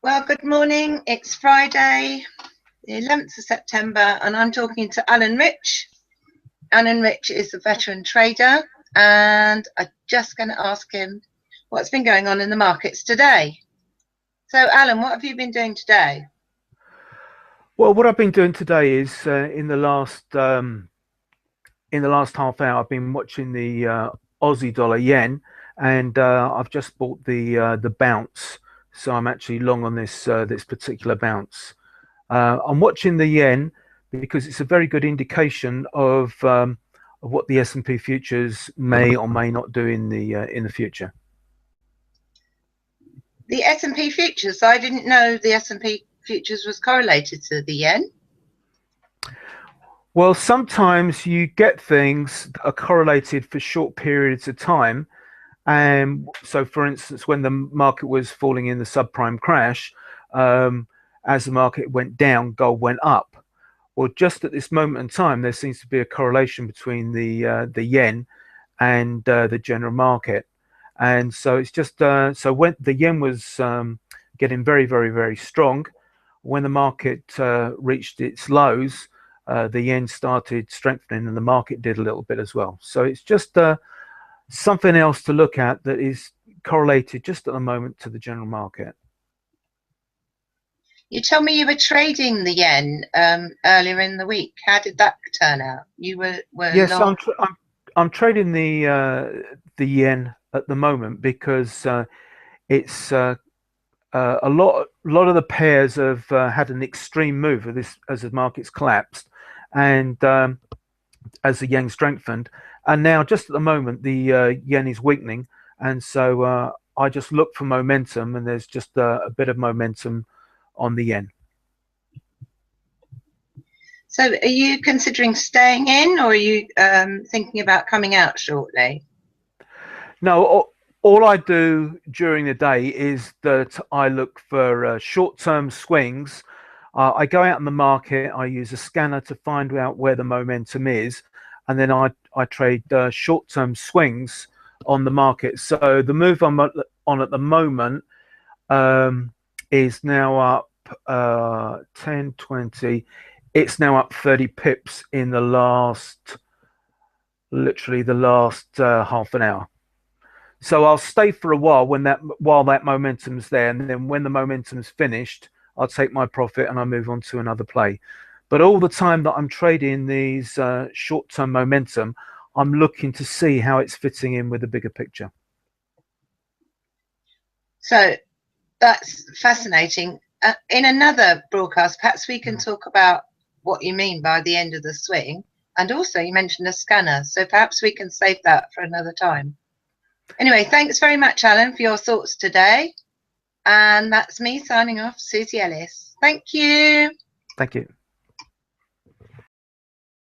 Well, good morning. It's Friday, the 11th of September, and I'm talking to Alan Rich. Alan Rich is a veteran trader, and I'm just going to ask him what's been going on in the markets today. So, Alan, what have you been doing today? Well, what I've been doing today is in the last half hour, I've been watching the Aussie dollar yen, and I've just bought the bounce. So I'm actually long on this particular bounce. I'm watching the yen because it's a very good indication of what the S&P futures may or may not do in the future. The S&P futures. I didn't know the S&P futures was correlated to the yen. Well, sometimes you get things that are correlated for short periods of time. And so, for instance, when the market was falling in the subprime crash, as the market went down, gold went up. Well, just at this moment in time, there seems to be a correlation between the yen and the general market. And so it's just so when the yen was getting very, very, very strong, when the market reached its lows, the yen started strengthening, and the market did a little bit as well. So it's just something else to look at that is correlated just at the moment to the general market. You told me you were trading the yen earlier in the week. How did that turn out? You were Yes, long. I'm trading the yen at the moment because it's a lot of the pairs have had an extreme move as the market's collapsed, and as the yen strengthened, and now just at the moment the yen is weakening, and so I just look for momentum, and there's just a bit of momentum on the yen. So are you considering staying in, or are you thinking about coming out shortly? No, all I do during the day is that I look for short-term swings. I go out in the market, I use a scanner to find out where the momentum is, and then I trade short-term swings on the market. So the move I'm on at the moment is now up 10, 20. It's now up 30 pips in literally the last half an hour. So I'll stay for a while while that momentum's there, and then when the momentum's finished, I'll take my profit and I'll move on to another play. But all the time that I'm trading these short-term momentum, I'm looking to see how it's fitting in with the bigger picture. So that's fascinating. In another broadcast, perhaps we can talk about what you mean by the end of the swing. And also you mentioned a scanner, so perhaps we can save that for another time. Anyway, thanks very much, Alan, for your thoughts today. And that's me signing off, Susie Ellis. Thank you. Thank you.